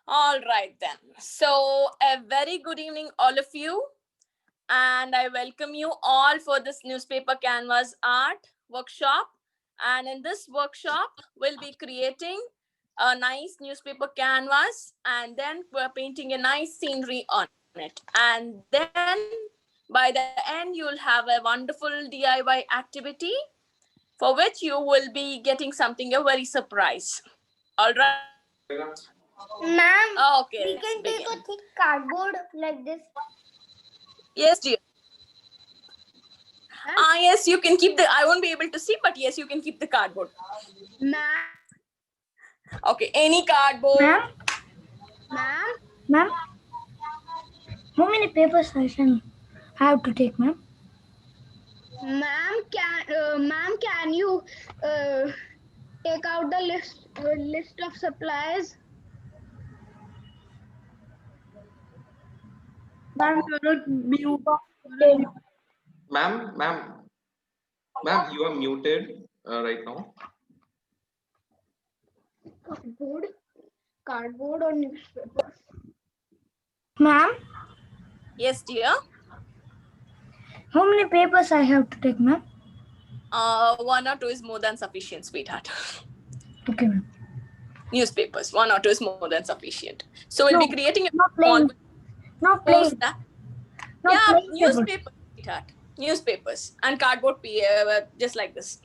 All right then. So a very good evening, all of you. And I welcome you all for this newspaper canvas art workshop. And in this workshop, we'll be creating a nice newspaper canvas and then we're painting a nice scenery on it. And then by the end, you'll have a wonderful DIY activity for which you will be getting something a very surprise. All right. Ma'am, Okay, we can begin. take a thick cardboard like this. Yes, dear. Yes, you can keep the. I won't be able to see, but yes, you can keep the cardboard. Ma'am. Okay, any cardboard. Ma'am. Ma'am. Ma'am. How many papers I have to take, ma'am? Ma'am, can you take out the list of supplies? Ma'am, you're not muted. Ma'am, you are muted right now. Cardboard or newspaper? Ma'am? Yes, dear. How many papers I have to take, ma'am? 1 or 2 is more than sufficient, sweetheart. Okay, ma'am. Newspapers, 1 or 2 is more than sufficient. So we'll be creating a not plain. Not plain. Yeah, plain newspapers, sweetheart. Newspapers and cardboard, just like this.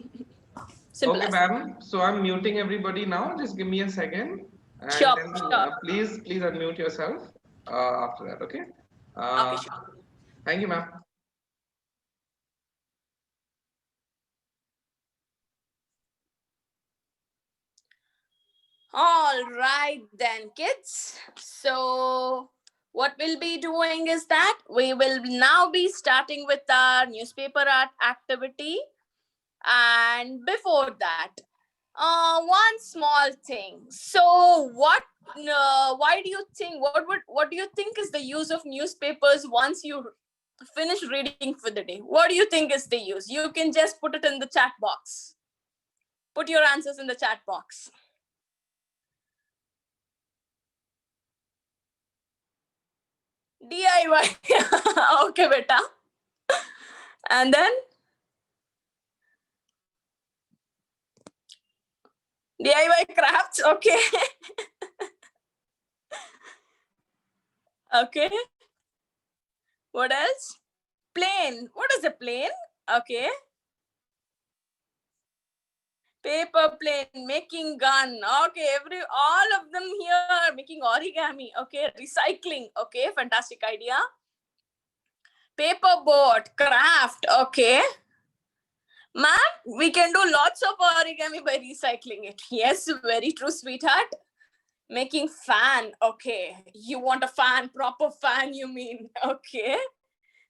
Simple. Okay, ma'am. So I'm muting everybody now. Just give me a second. And sure, then, sure. Please unmute yourself after that. Okay. Okay, sure. Thank you, ma'am. All right then, kids. So what we'll be doing is that we will now be starting with our newspaper art activity. And before that, one small thing. So why do you think, what do you think is the use of newspapers once you finish reading for the day? What do you think is the use? You can just put it in the chat box. Put your answers in the chat box. DIY. Okay, beta. And then DIY crafts. Okay. Okay. What else? Plane. What is a plane? Okay. Paper plane, making gun. Okay, all of them here are making origami. Okay, recycling. Okay, fantastic idea. Paper boat, craft. Okay. Ma'am, we can do lots of origami by recycling it. Yes, very true, sweetheart. Making fan. Okay, you want a fan, proper fan, you mean? Okay,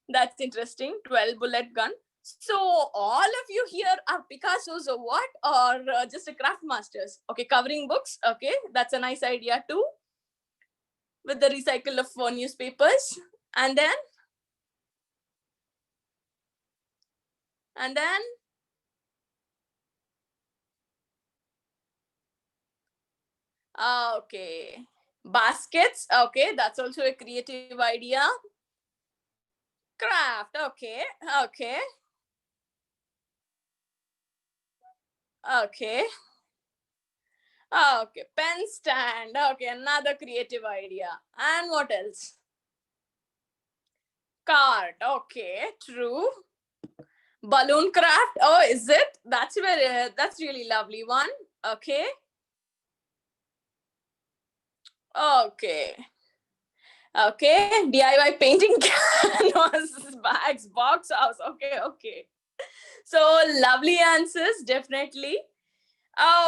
that's interesting. 12 bullet gun. So all of you here are Picassos or what? Or just a craft masters? Okay, covering books. Okay, that's a nice idea too. With the recycle of newspapers. And then? Okay. Baskets. Okay, that's also a creative idea. Craft. Okay. Okay. Okay. Okay. Pen stand. Okay, another creative idea. And what else? Cart. Okay, true. Balloon craft. Oh, is it? That's really lovely one. Okay. Okay. Okay. DIY painting canvas, bags, box house. Okay. So lovely answers, definitely.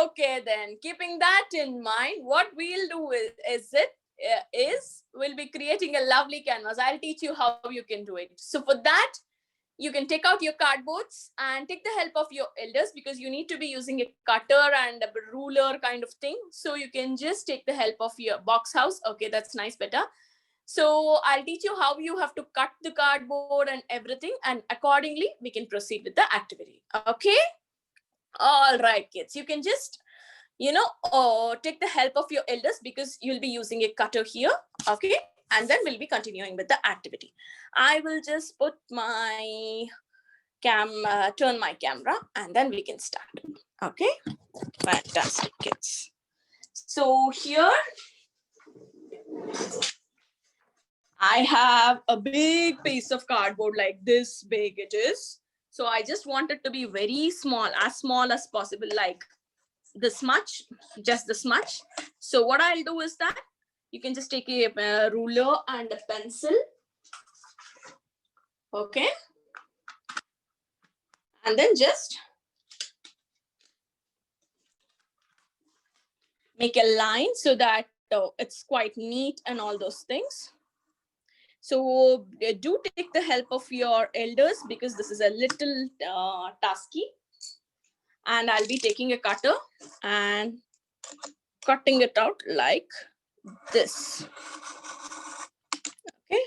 Okay, then keeping that in mind, what we'll do is we'll be creating a lovely canvas. I'll teach you how you can do it. So for that, you can take out your cardboards and take the help of your elders because you need to be using a cutter and a ruler kind of thing. So you can just take the help of your box house. Okay, that's nice, better. So I'll teach you how you have to cut the cardboard and everything, and accordingly we can proceed with the activity. Okay. All right, kids, you can just take the help of your elders because you'll be using a cutter here. Okay. And then we'll be continuing with the activity. I will just put my turn my camera and then we can start. Okay. Fantastic, kids. So here I have a big piece of cardboard, like this big it is. So I just want it to be very small as possible, like this much, just this much. So what I'll do is that you can just take a ruler and a pencil. Okay. And then just make a line so that it's quite neat and all those things. So do take the help of your elders because this is a little tasky. And I'll be taking a cutter and cutting it out like this. Okay.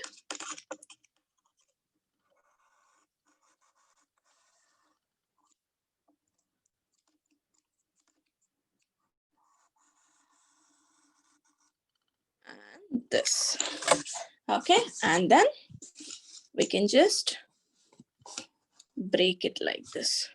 And this. Okay. And then we can just break it like this.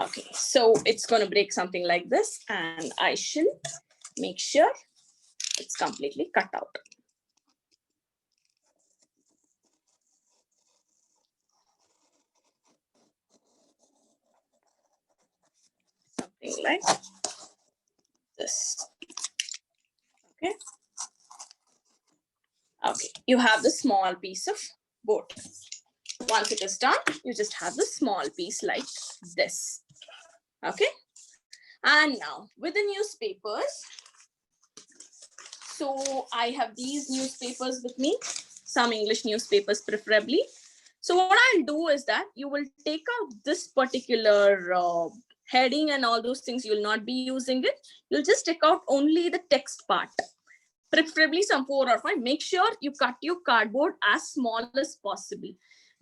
Okay, so it's going to break something like this, and I shall make sure it's completely cut out. Something like this. Okay. Okay, you have the small piece of board. Once it is done, you just have the small piece like this. Okay. And now with the newspapers, so I have these newspapers with me, some English newspapers preferably. So what I'll do is that you will take out this particular heading and all those things. You'll not be using it. You'll just take out only the text part, preferably some 4 or 5. Make sure you cut your cardboard as small as possible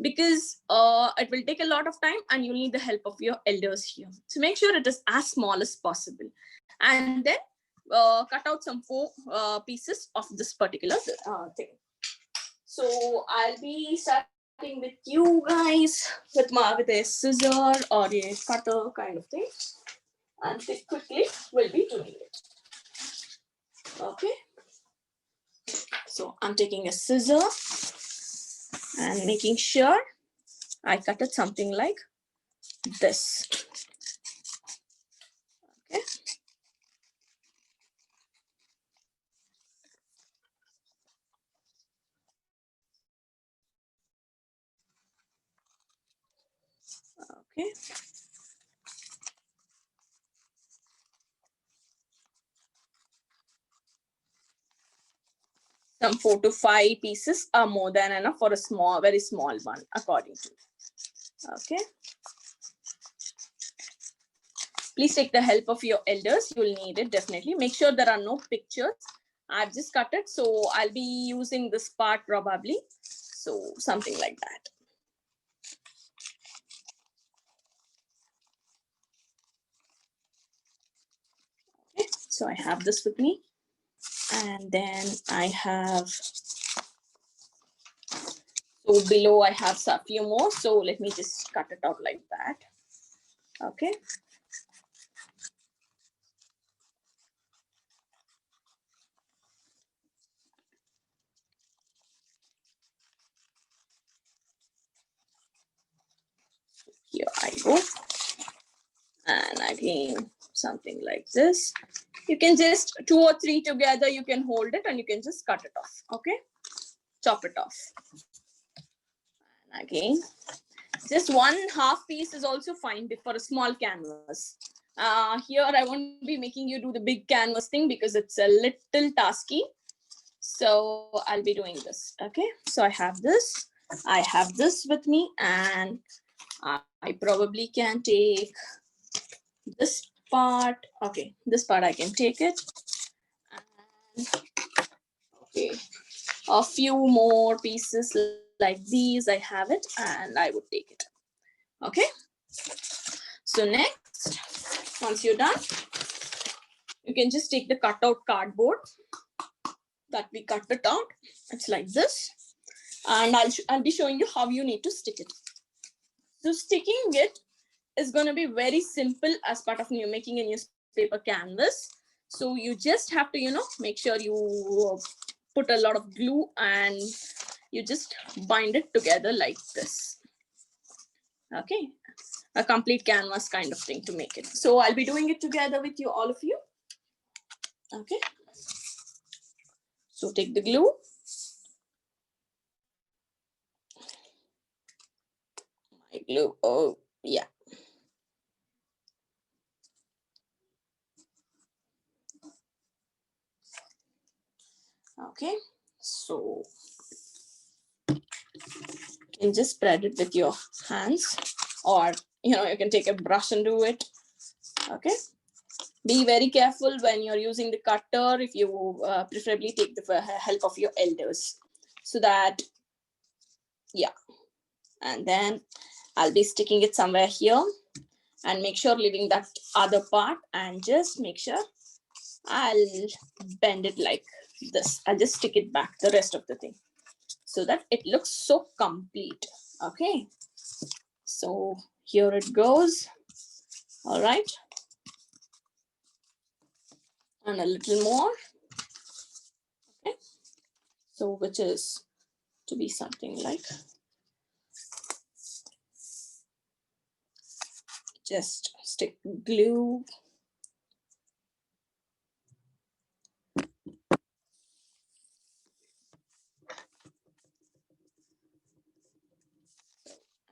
because it will take a lot of time and you'll need the help of your elders here. So make sure it is as small as possible. And then cut out some 4 pieces of this particular thing. So I'll be starting with you guys with a scissor or a cutter kind of thing. And quickly we'll be doing it. Okay. So I'm taking a scissor and making sure I cut it something like this. Okay. Okay. Some 4 to 5 pieces are more than enough for a small, very small one, according to. Okay. Please take the help of your elders. You'll need it definitely. Make sure there are no pictures. I've just cut it, so I'll be using this part probably. So something like that. Okay. So I have this with me. And then I have, so below I have a few more. So let me just cut it out like that. Okay. Here I go. And again, something like this. You can just 2 or 3 together, you can hold it and you can just cut it off. Okay. Chop it off. And again, just 1/2 piece is also fine for a small canvas. Here I won't be making you do the big canvas thing because it's a little tasky. So I'll be doing this. Okay. So I have this with me, and I probably can take this part. Okay, this part I can take it. And, okay, a few more pieces like these, I have it, and I would take it. Okay, so next, once you're done, you can just take the cutout cardboard that we cut it out. It's like this, and I'll be showing you how you need to stick it. So sticking it is going to be very simple as part of making a newspaper canvas. So you just have to, make sure you put a lot of glue and you just bind it together like this. Okay, a complete canvas kind of thing to make it. So I'll be doing it together with you, all of you. Okay, so take the glue. My glue, oh yeah. Okay, so you can just spread it with your hands, or you can take a brush and do it. Okay, be very careful when you're using the cutter. If you preferably take the help of your elders, so that, yeah. And then I'll be sticking it somewhere here, and make sure leaving that other part, and just make sure I'll bend it like this. I'll just stick it back, the rest of the thing, so that it looks so complete. Okay, so here it goes. All right, and a little more. Okay, so which is to be something like, just stick glue.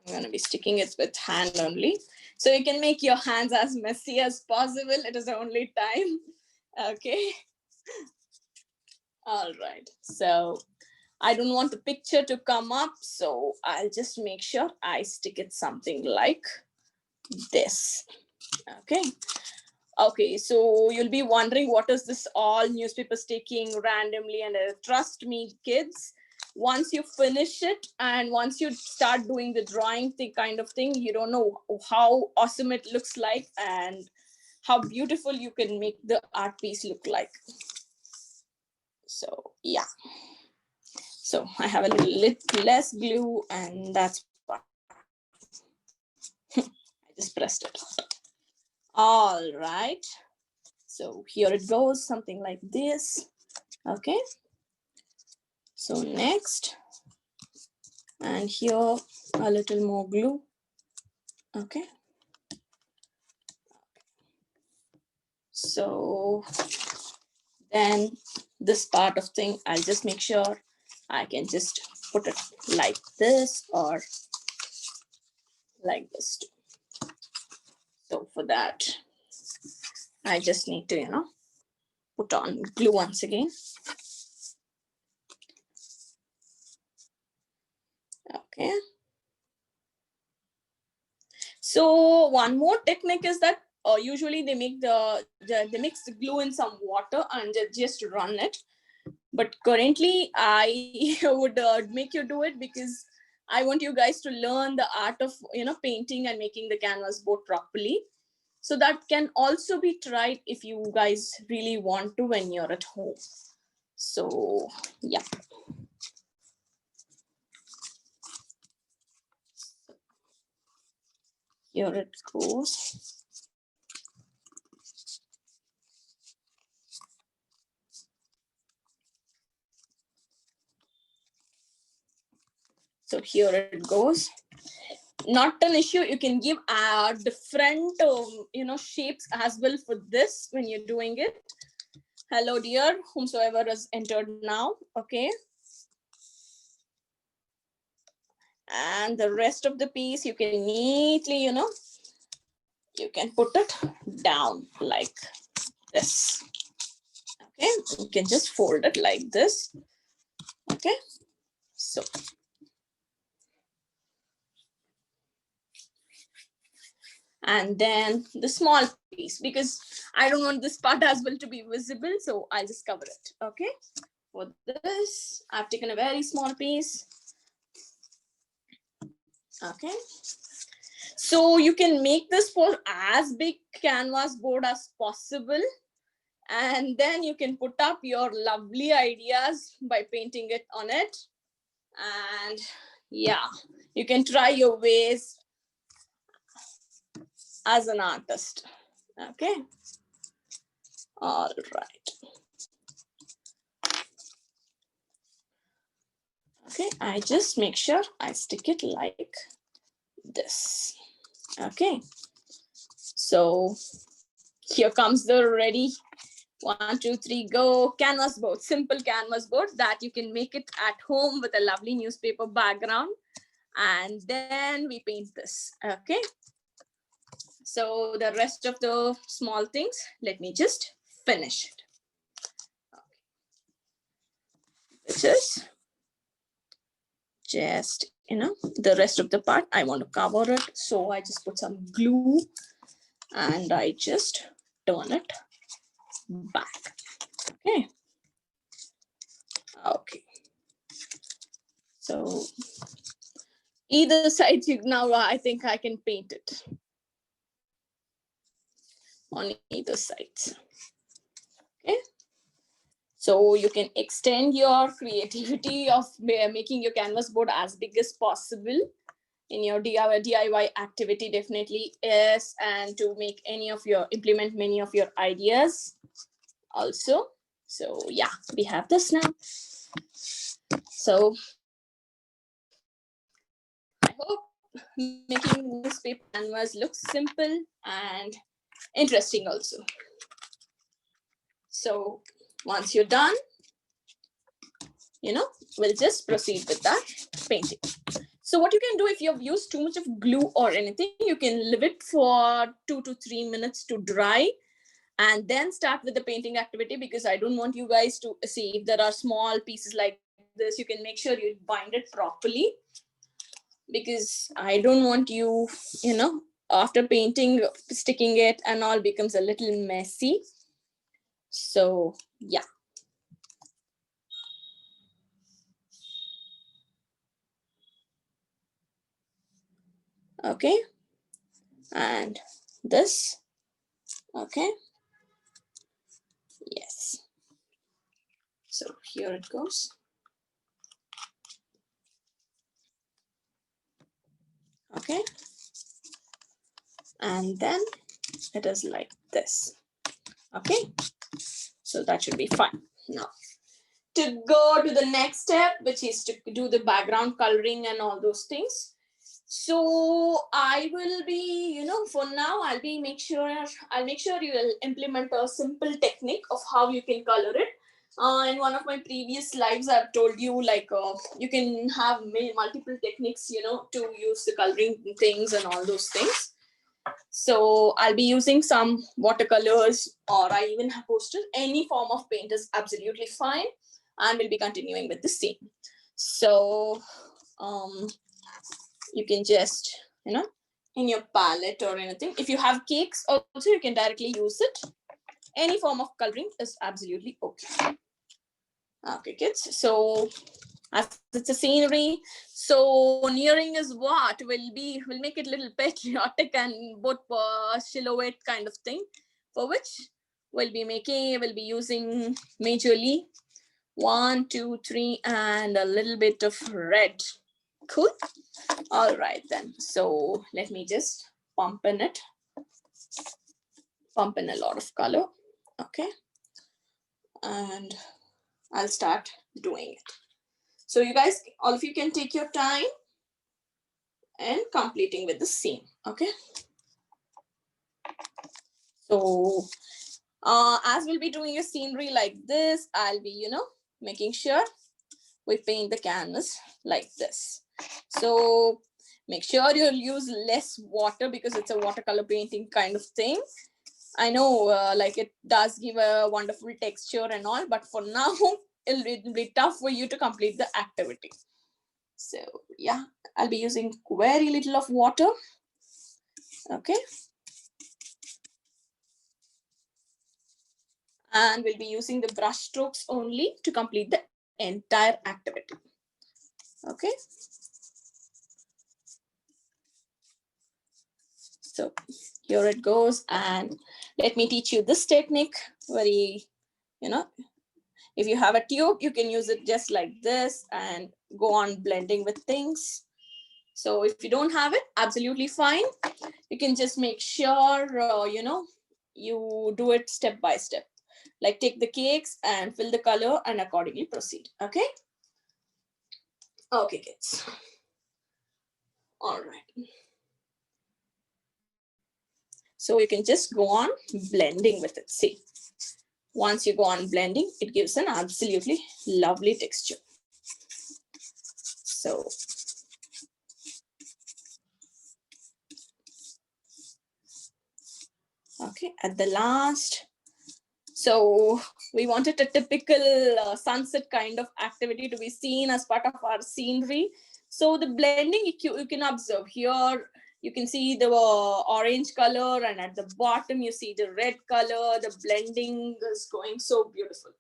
I'm going to be sticking it with hand only. So you can make your hands as messy as possible. It is the only time. Okay. All right. So I don't want the picture to come up. So I'll just make sure I stick it something like this. Okay. Okay, so you'll be wondering, what is this all newspaper sticking randomly? And trust me, kids, once you finish it and once you start doing the drawing thing kind of thing, you don't know how awesome it looks like and how beautiful you can make the art piece look like. So yeah. So I have a little less glue, and that's why I just pressed it. All right. So here it goes, something like this. Okay. So next, and here a little more glue. Okay. So then this part of thing, I'll just make sure I can just put it like this or like this too. So for that, I just need to, put on glue once again. Okay. So one more technique is that usually they make they mix the glue in some water and just run it. But currently I would make you do it, because I want you guys to learn the art of painting and making the canvas board properly. So that can also be tried if you guys really want to when you're at home. So yeah. Here it goes. So here it goes. Not an issue. You can give different shapes as well for this when you're doing it. Hello dear, whomsoever has entered now. Okay. And the rest of the piece you can neatly, you can put it down like this. Okay, you can just fold it like this. Okay, so and then the small piece, because I don't want this part as well to be visible, so I'll just cover it. Okay, for this I've taken a very small piece. Okay, so you can make this for as big canvas board as possible, and then you can put up your lovely ideas by painting it on it. And yeah, you can try your ways as an artist. Okay, all right. Okay, I just make sure I stick it like this. Okay, so here comes the ready 1, 2, 3, go canvas board. Simple canvas board that you can make it at home with a lovely newspaper background, and then we paint this. Okay, so the rest of the small things, let me just finish it. Okay. Which is just, the rest of the part I want to cover it, so I just put some glue and I just turn it back. Okay, okay, so either side, now I think I can paint it on either sides. Okay, so you can extend your creativity of making your canvas board as big as possible in your DIY activity, definitely is, and to make implement many of your ideas also. So yeah, we have this now. So I hope making this paper canvas looks simple and interesting also. So once you're done, we'll just proceed with that painting. So what you can do, if you have used too much of glue or anything, you can leave it for 2 to 3 minutes to dry and then start with the painting activity, because I don't want you guys to see if there are small pieces like this. You can make sure you bind it properly, because I don't want you, after painting, sticking it and all becomes a little messy. So yeah. Okay, and this. Okay, yes, so here it goes. Okay, and then it is like this. Okay, so that should be fine. Now to go to the next step, which is to do the background coloring and all those things. So I will be, for now, I'll make sure you will implement a simple technique of how you can color it. In one of my previous lives, I've told you, like, you can have multiple techniques, to use the coloring things and all those things. So I'll be using some watercolors, or I even have posted. Any form of paint is absolutely fine, and we'll be continuing with the same. So you can just, in your palette or anything, if you have cakes also, you can directly use it. Any form of coloring is absolutely okay. Okay, kids, so as it's a scenery, so nearing is what we'll make it a little patriotic and both silhouette kind of thing, for which we'll be using majorly 1, 2, 3 and a little bit of red. Cool. All right then, so let me just pump in a lot of color. Okay, and I'll start doing it. So you guys, all of you can take your time and completing with the same. Okay, so as we'll be doing a scenery like this, I'll be making sure we paint the canvas like this. So make sure you'll use less water, because it's a watercolor painting kind of thing. I know like it does give a wonderful texture and all, but for now it'll be tough for you to complete the activity. So yeah, I'll be using very little of water. Okay, And we'll be using the brush strokes only to complete the entire activity. Okay. So here it goes. And let me teach you this technique. Very, if you have a tube, you can use it just like this and go on blending with things. So if you don't have it, absolutely fine. You can just make sure, you do it step by step. Like take the cakes and fill the color and accordingly proceed. Okay. Okay, kids. All right. So you can just go on blending with it. See, once you go on blending, it gives an absolutely lovely texture. So okay, at the last, so we wanted a typical sunset kind of activity to be seen as part of our scenery. So the blending, you can observe here, you can see the orange color, and at the bottom you see the red color. The blending is going so beautiful.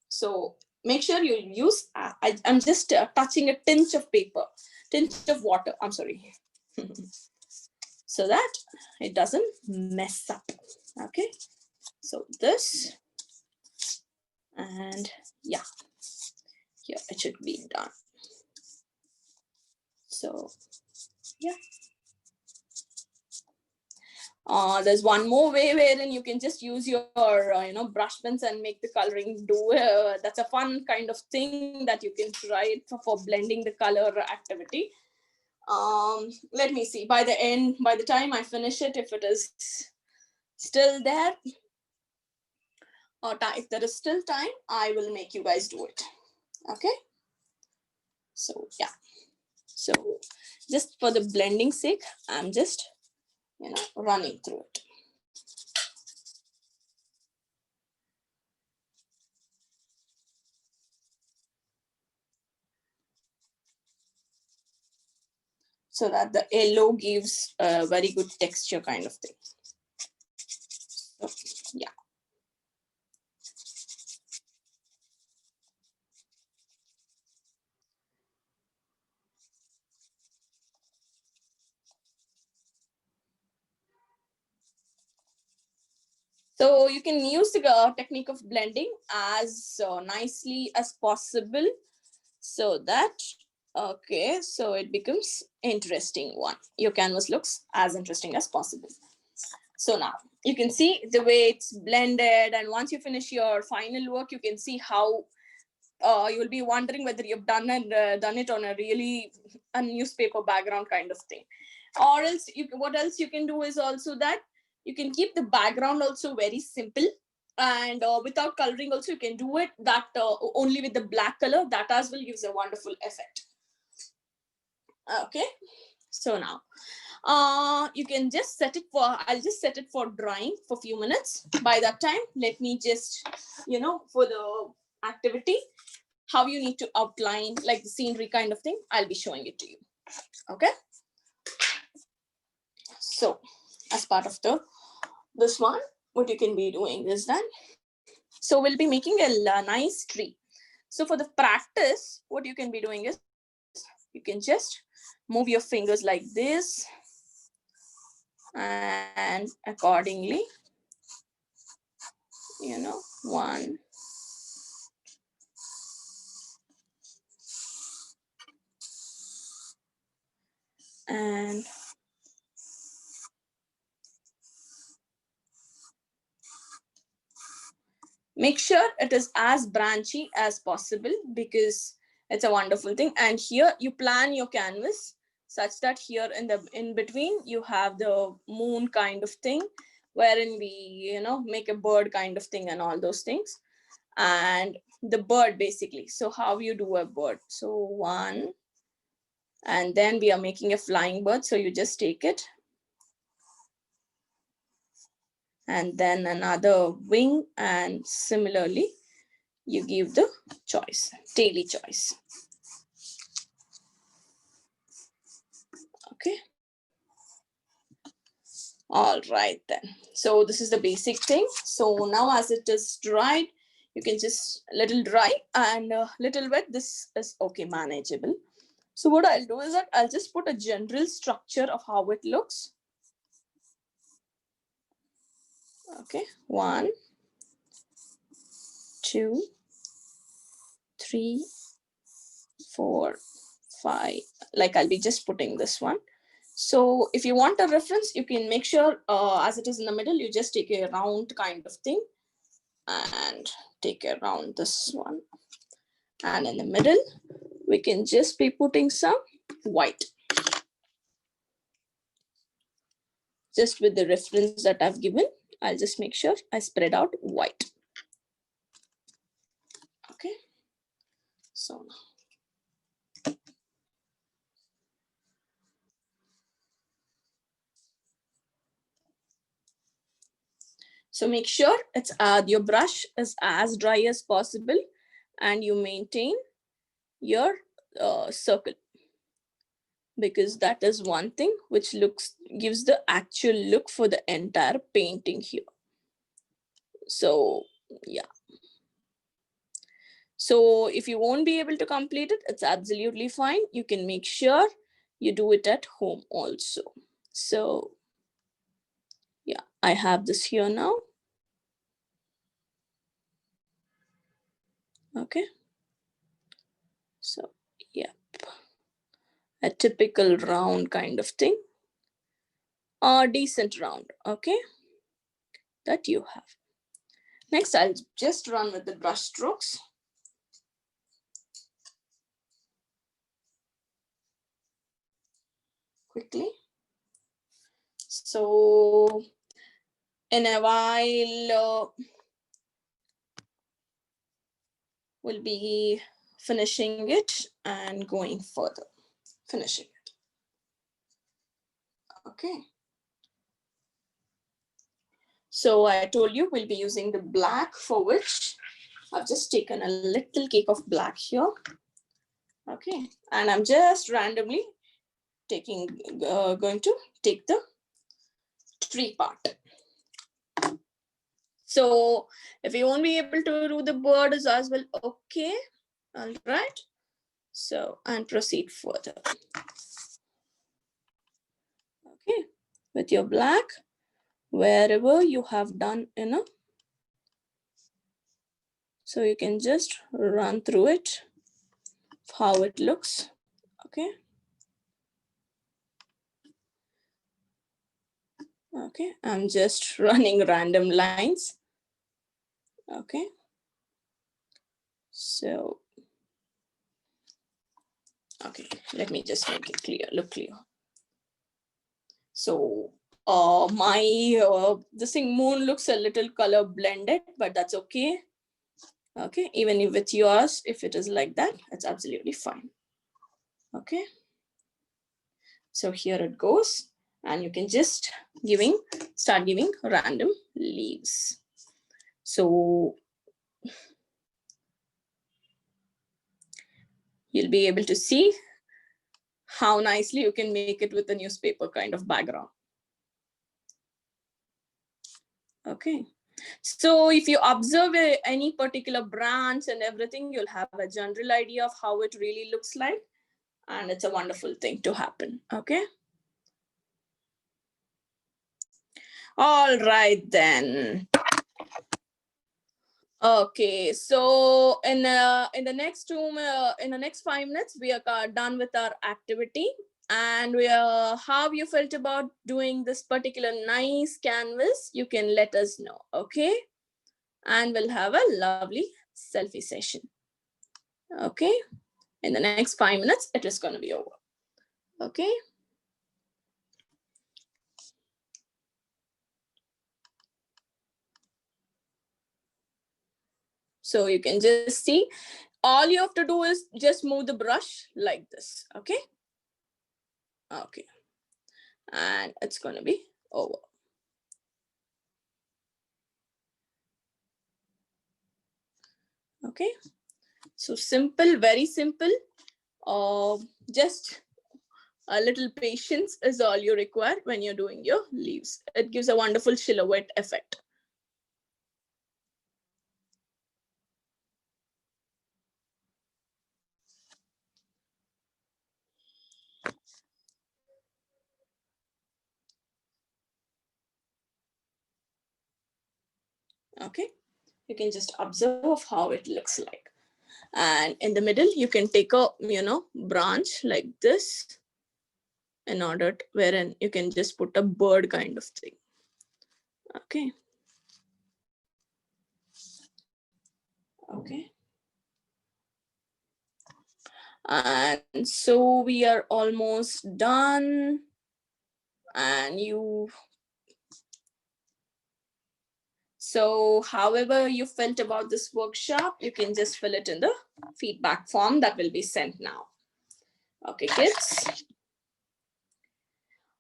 So make sure you use, I'm just touching a tinge of paper, tinge of water, I'm sorry. So that it doesn't mess up. Okay, so this, and yeah, here it should be done. So yeah. There's one more way wherein you can just use your brush pens and make the coloring do. That's a fun kind of thing that you can try it for blending the color activity. Let me see, by the time I finish it, if it is still there, or if there is still time, I will make you guys do it. Okay. So yeah, so just for the blending sake, I'm just running through it. So that the yellow gives a very good texture kind of thing. So, yeah. So you can use the technique of blending as nicely as possible, so that, okay, so it becomes interesting one. Your canvas looks as interesting as possible. So now you can see the way it's blended, and once you finish your final work, you can see how you will be wondering whether you've done it on a newspaper background kind of thing. Or else, what else you can do is also that you can keep the background also very simple, and without coloring also you can do it that only with the black color. That as well gives a wonderful effect. Okay, so now you can just set it for, I'll just set it for drying for a few minutes. By that time, let me just, for the activity, how you need to outline like the scenery kind of thing, I'll be showing it to you. Okay. So as part of this one, what you can be doing is that, so we'll be making a nice tree. So for the practice, what you can be doing is you can just move your fingers like this, and accordingly, one, and make sure it is as branchy as possible, because it's a wonderful thing. And here you plan your canvas such that here in between you have the moon kind of thing, wherein we make a bird kind of thing and all those things, and the bird basically. So how you do a bird? So one, and then we are making a flying bird. So you just take it, and then another wing, and similarly you give the choice, daily choice. Okay. All right then. So this is the basic thing. So now as it is dried, you can just little dry and little wet. This is okay, manageable. So what I'll do is that I'll just put a general structure of how it looks. Okay, 1, 2, 3, 4, 5. Like I'll be just putting this one. So if you want a reference, you can make sure as it is in the middle, you just take a round kind of thing and take around this one. And in the middle, we can just be putting some white. Just with the reference that I've given, I'll just make sure I spread out white. Okay. So make sure it's your brush is as dry as possible and you maintain your circle, because that is one thing which gives the actual look for the entire painting here. So yeah. So if you won't be able to complete it, it's absolutely fine. You can make sure you do it at home also. So yeah, I have this here now. Okay. So yeah, a typical round kind of thing, or decent round. Okay, that you have. Next, I'll just run with the brush strokes. Quickly. So in a while, we'll be finishing it and going further, finishing it. Okay. So I told you we'll be using the black, for which I've just taken a little cake of black here. Okay, and I'm just randomly going to take the tree part. So if you won't be able to do the bird as well, okay. All right. So, and proceed further. Okay, with your black, wherever you have done enough, so you can just run through it, how it looks. Okay. Okay, I'm just running random lines. Okay. So, okay, let me just make it clear, look clear. So this thing moon looks a little color blended, but that's okay. Okay, even if with yours, if it is like that, it's absolutely fine. Okay. So here it goes, and you can just start giving random leaves. So you'll be able to see how nicely you can make it with a newspaper kind of background. Okay. So if you observe any particular branch and everything, you'll have a general idea of how it really looks like. And it's a wonderful thing to happen. Okay. All right then. Okay, so in the next 5 minutes, we are done with our activity, and we are how you felt about doing this particular nice canvas. You can let us know, okay? And we'll have a lovely selfie session. Okay, in the next 5 minutes, it is going to be over. Okay. So you can just see, all you have to do is just move the brush like this. Okay. Okay. And it's going to be over. Okay. So simple, very simple. Just A little patience is all you require when you're doing your leaves. It gives a wonderful silhouette effect. Okay, you can just observe how it looks like. And in the middle, you can take a, branch like this in order wherein you can just put a bird kind of thing. Okay. Okay. And so we are almost done. And so however you felt about this workshop, you can just fill it in the feedback form that will be sent now. Okay, kids.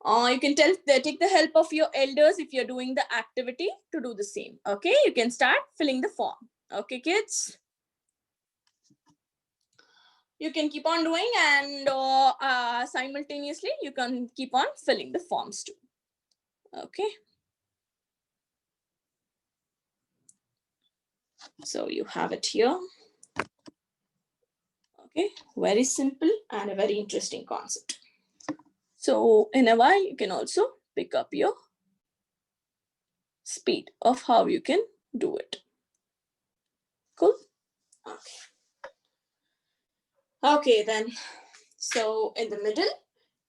You can take the help of your elders if you're doing the activity to do the same. Okay, you can start filling the form. Okay, kids. You can keep on doing, and simultaneously you can keep on filling the forms too. Okay. So you have it here. Okay, very simple and a very interesting concept. So in a while, you can also pick up your speed of how you can do it. Cool. Okay. Okay, then. So in the middle,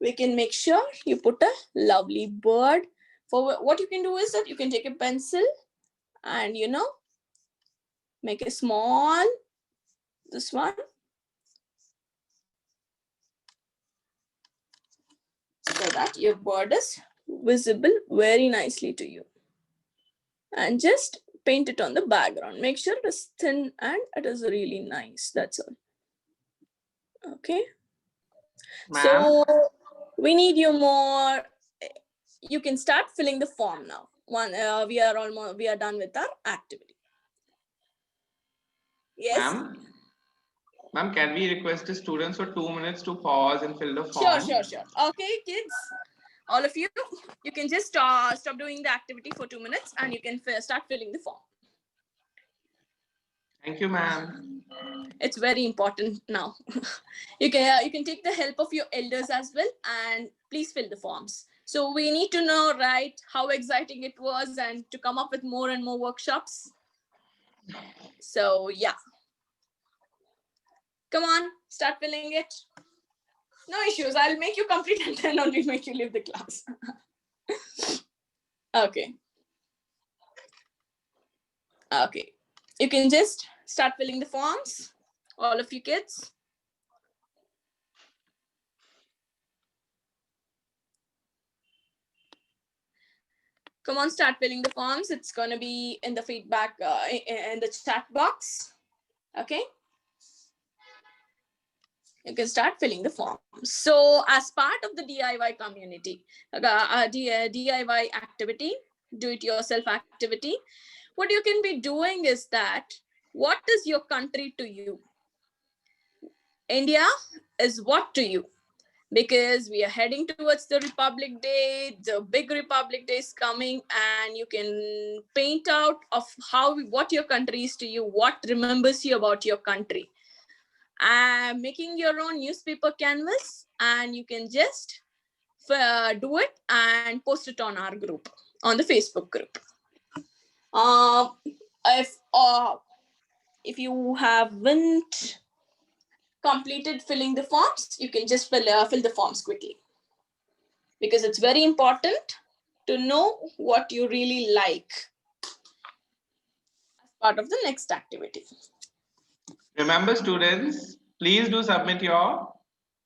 we can make sure you put a lovely bird. For what you can do is that you can take a pencil and, make a small, this one. So that your bird is visible very nicely to you. And just paint it on the background. Make sure it is thin and it is really nice. That's all. Okay. So we need you more. You can start filling the form now. We are done with our activity. Yes. Ma'am, can we request the students for 2 minutes to pause and fill the form? Sure. Okay, kids. All of you can just stop doing the activity for 2 minutes and you can start filling the form. Thank you, ma'am. It's very important now. You can take the help of your elders as well, and please fill the forms. So we need to know, right, how exciting it was and to come up with more and more workshops. So yeah. Come on, start filling it. No issues. I'll make you complete and then only make you leave the class. Okay. Okay. You can just start filling the forms, all of you kids. Come on, start filling the forms. It's going to be in the feedback, in the chat box. Okay. You can start filling the forms. So as part of the DIY community, DIY activity, do-it-yourself activity, what you can be doing is that, what is your country to you? India is what to you? Because we are heading towards the Republic Day, the big Republic Day is coming, and you can paint out of what your country is to you, what remembers you about your country. Making your own newspaper canvas, and you can just do it and post it on our group, on the Facebook group. If you haven't completed filling the forms, you can just fill the forms quickly, because it's very important to know what you really like as part of the next activity. Remember, students, please do submit your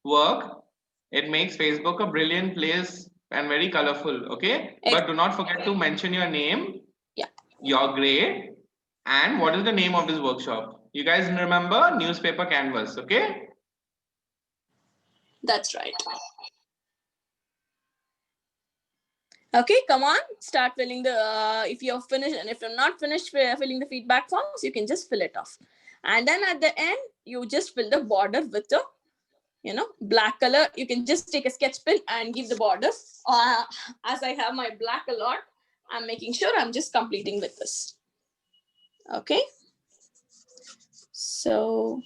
work. It makes Facebook a brilliant place and very colorful, okay? But do not forget to mention your name, your grade, and what is the name of this workshop. You guys remember newspaper canvas, okay? That's right. Okay, come on, start filling the, if you're finished, and if you're not finished filling the feedback forms, you can just fill it off. And then at the end, you just fill the border with the, black color. You can just take a sketch pen and give the border. As I have my black a lot, I'm making sure I'm just completing with this. Okay. So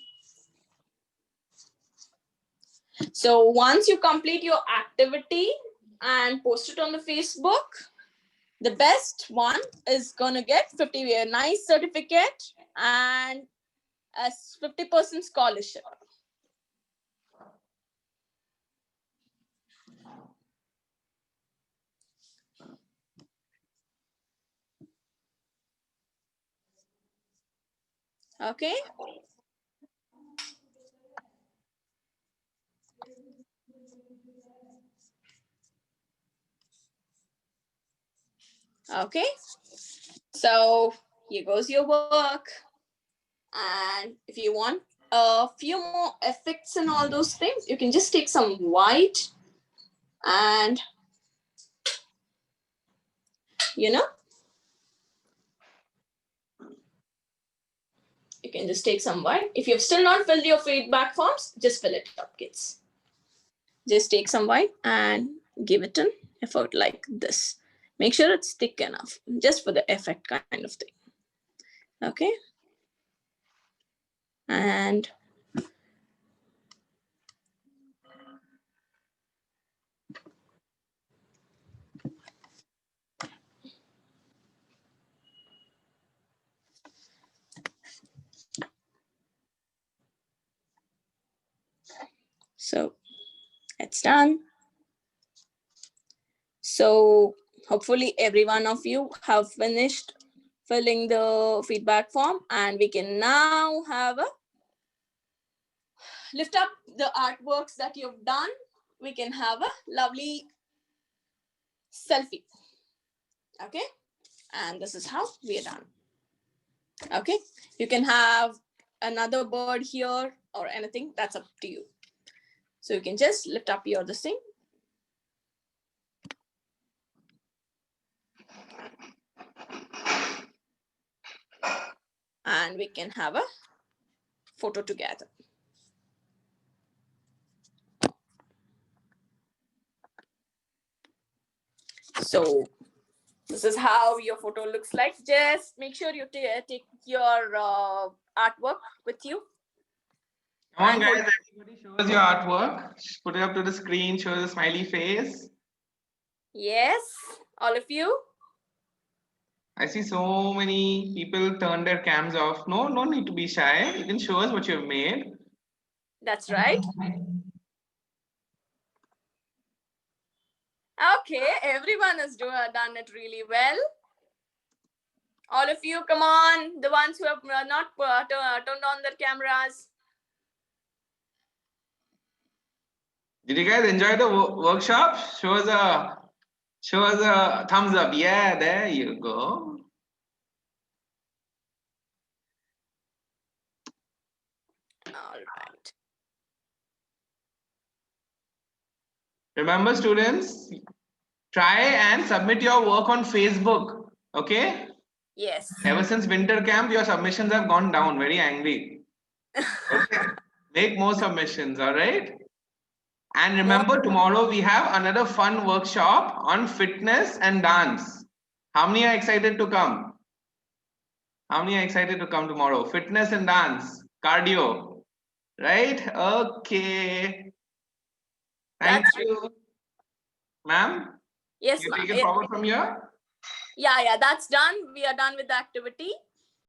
once you complete your activity and post it on the Facebook, the best one is gonna get 50 a nice certificate and a 50% scholarship. Okay. Okay. So here goes your work. And if you want a few more effects and all those things, you can just take some white and you can just take some white. If you've still not filled your feedback forms, just fill it up, kids. Just take some white and give it an effort like this. Make sure it's thick enough, just for the effect kind of thing. Okay. And so it's done. So hopefully every one of you have finished filling the feedback form, and we can now have a lift up the artworks that you've done. We can have a lovely selfie. Okay. And this is how we are done. Okay. You can have another bird here or anything. That's up to you. So you can just lift up your this thing. And we can have a photo together. So this is how your photo looks like. Just make sure you take your artwork with you. Come on, guys, everybody shows your artwork. Put it up to the screen, show the smiley face. Yes, all of you. I see so many people turn their cams off. No need to be shy. You can show us what you've made. That's right. Okay, everyone has done it really well. All of you, come on. The ones who have not turned on their cameras. Did you guys enjoy the workshop? Show us a thumbs up. Yeah, there you go. All right. Remember, students, try and submit your work on Facebook. Okay? Yes. Ever since winter camp, your submissions have gone down. Very angry. Okay. Make more submissions, all right? And remember, tomorrow we have another fun workshop on fitness and dance. How many are excited to come? How many are excited to come tomorrow? Fitness and dance, cardio, right? Okay. Thank you. Ma'am? Yes, You ma'am. take it forward from here? Yeah, that's done. We are done with the activity.